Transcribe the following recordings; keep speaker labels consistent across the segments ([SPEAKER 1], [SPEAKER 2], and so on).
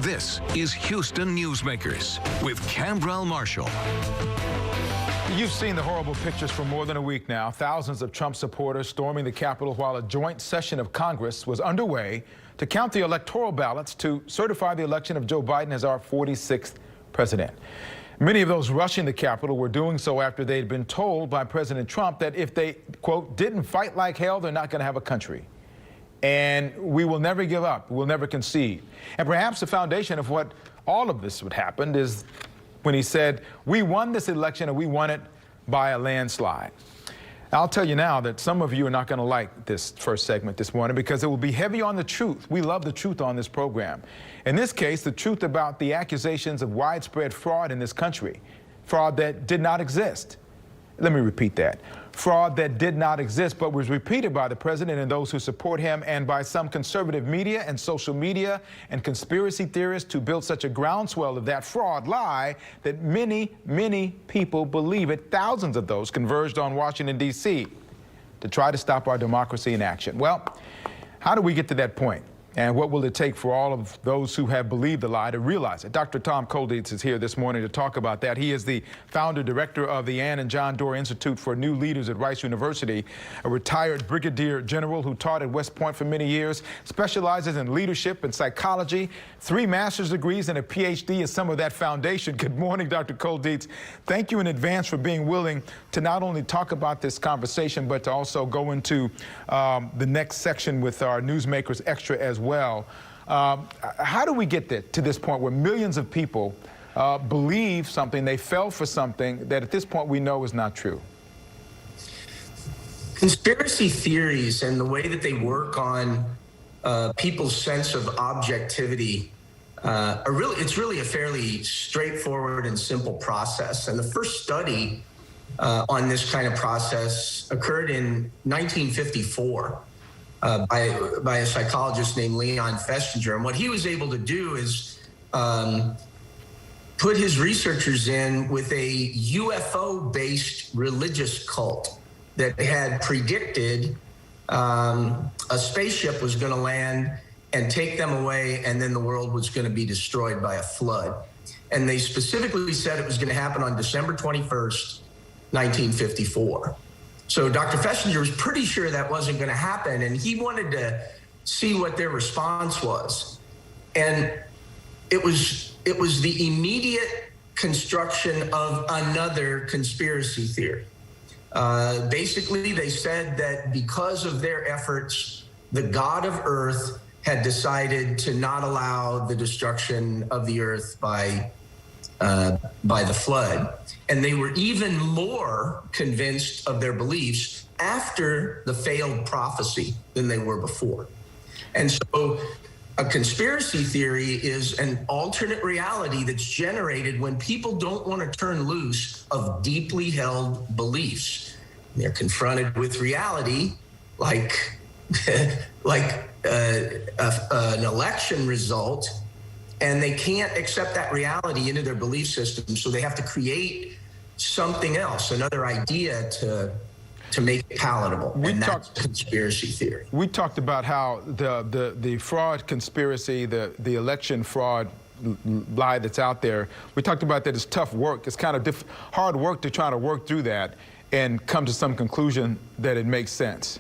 [SPEAKER 1] This is Houston Newsmakers with Khambrel Marshall.
[SPEAKER 2] You've seen the horrible pictures for more than a week now. Thousands of Trump supporters storming the Capitol while a joint session of Congress was underway to count the electoral ballots to certify the election of Joe Biden as our 46th president. Many of those rushing the Capitol were doing so after they'd been told by President Trump that if they, quote, didn't fight like hell, they're not going to have a country. And we will never give up. We'll never concede. And perhaps the foundation of what all of this would happen is when he said, we won this election and we won it by a landslide. I'll tell you now that some of you are not going to like this first segment this morning because it will be heavy on the truth. We love the truth on this program. In this case, the truth about the accusations of widespread fraud in this country, fraud that did not exist. Let me repeat that. Fraud that did not exist, but was repeated by the president and those who support him and by some conservative media and social media and conspiracy theorists to build such a groundswell of that fraud lie that many, many people believe it. Thousands of those converged on Washington, D.C. to try to stop our democracy in action. Well, how do we get to that point? And what will it take for all of those who have believed the lie to realize it? Dr. Tom Kolditz is here this morning to talk about that. He is the founder director of the Ann and John Doerr Institute for New Leaders at Rice University, a retired brigadier general who taught at West Point for many years, specializes in leadership and psychology, 3 master's degrees and a PhD is some of that foundation. Good morning, Dr. Kolditz. Thank you in advance for being willing to not only talk about this conversation, but to also go into the next section with our Newsmakers Extra as well. How do we get to this point where millions of people believe something, they fell for something that at this point we know is not true?
[SPEAKER 3] Conspiracy theories and the way that they work on people's sense of objectivity it's really a fairly straightforward and simple process. And the first study on this kind of process occurred in 1954. By a psychologist named Leon Festinger. And what he was able to do is put his researchers in with a UFO-based religious cult that had predicted a spaceship was going to land and take them away, and then the world was going to be destroyed by a flood. And they specifically said it was going to happen on December 21st, 1954. So Dr. Festinger was pretty sure that wasn't going to happen, and he wanted to see what their response was. And it was the immediate construction of another conspiracy theory. Basically, they said that because of their efforts, the God of Earth had decided to not allow the destruction of the Earth by the flood. And they were even more convinced of their beliefs after the failed prophecy than they were before. And so a conspiracy theory is an alternate reality that's generated when people don't want to turn loose of deeply held beliefs. They're confronted with reality like an election result, and they can't accept that reality into their belief system, so they have to create something else, another idea to make it palatable. That's conspiracy theory.
[SPEAKER 2] We talked about how the fraud conspiracy, the election fraud lie that's out there, we talked about that it's tough work. It's kind of hard work to try to work through that and come to some conclusion that it makes sense.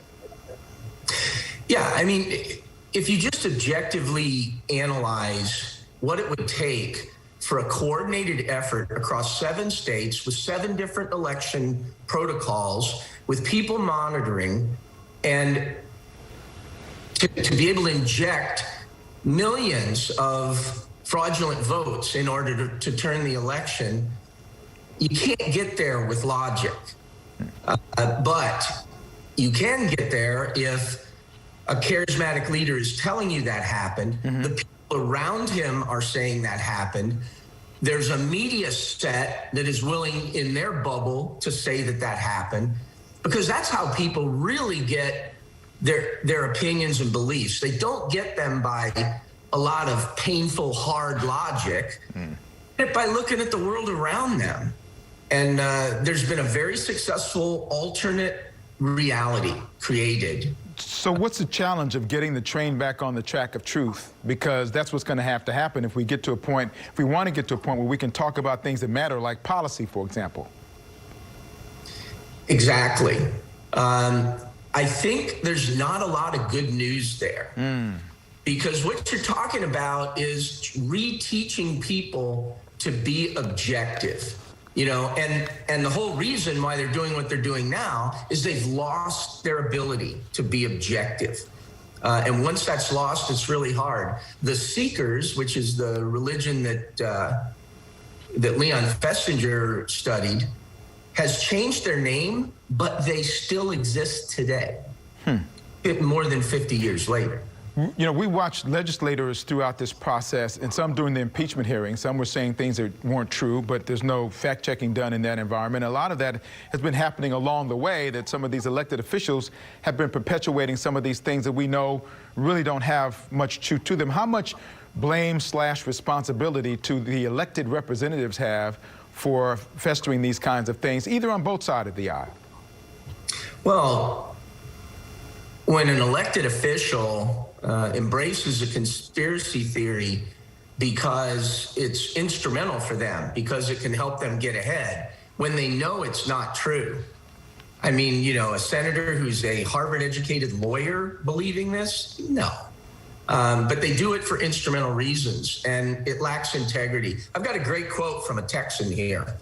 [SPEAKER 3] Yeah, I mean, if you just objectively analyze what it would take for a coordinated effort across 7 states with 7 different election protocols, with people monitoring, and to be able to inject millions of fraudulent votes in order to turn the election, you can't get there with logic. But you can get there if a charismatic leader is telling you that happened. The people around him are saying that happened. There's a media set that is willing in their bubble to say that that happened, because that's how people really get their opinions and beliefs. They don't get them by a lot of painful, hard logic, but by looking at the world around them. And there's been a very successful alternate reality created
[SPEAKER 2] So what's the challenge of getting the train back on the track of truth? Because that's what's going to have to happen if we get to a point, if we want to get to a point where we can talk about things that matter, like policy, for example.
[SPEAKER 3] Exactly. I think there's not a lot of good news there. Because what you're talking about is reteaching people to be objective. You know, and the whole reason why they're doing what they're doing now is they've lost their ability to be objective. And once that's lost, it's really hard. The Seekers, which is the religion that Leon Festinger studied, has changed their name, but they still exist today, more than 50 years later.
[SPEAKER 2] You know, we watched legislators throughout this process, and some during the impeachment hearing. Some were saying things that weren't true, but there's no fact-checking done in that environment. A lot of that has been happening along the way, that some of these elected officials have been perpetuating some of these things that we know really don't have much truth to them. How much blame/responsibility do the elected representatives have for festering these kinds of things, either on both sides of the aisle?
[SPEAKER 3] Well, when an elected official embraces a conspiracy theory because it's instrumental for them, because it can help them get ahead, when they know it's not true. I mean, you know, a senator who's a Harvard-educated lawyer believing this? No. But they do it for instrumental reasons, and it lacks integrity. I've got a great quote from a Texan here.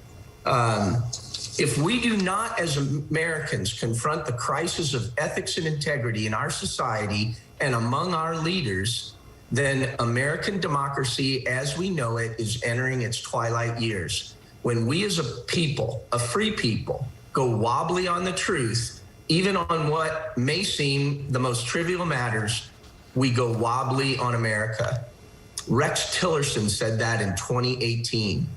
[SPEAKER 3] If we do not, as Americans, confront the crisis of ethics and integrity in our society and among our leaders, then American democracy as we know it is entering its twilight years. When we as a people, a free people, go wobbly on the truth, even on what may seem the most trivial matters, we go wobbly on America. Rex Tillerson said that in 2018.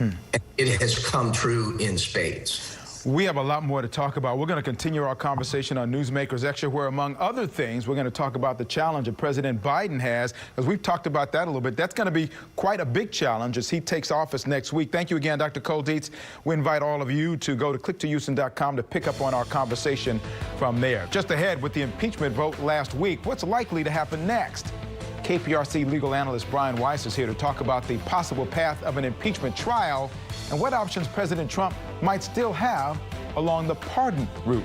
[SPEAKER 3] And it has come true in spades.
[SPEAKER 2] We have a lot more to talk about. We're going to continue our conversation on Newsmakers Extra, where, among other things, we're going to talk about the challenge that President Biden has, as we've talked about that a little bit. That's going to be quite a big challenge as he takes office next week. Thank you again, Dr. Kolditz. We invite all of you to go to click2houston.com to pick up on our conversation from there. Just ahead, with the impeachment vote last week, what's likely to happen next? KPRC legal analyst Brian Weiss is here to talk about the possible path of an impeachment trial and what options President Trump might still have along the pardon route.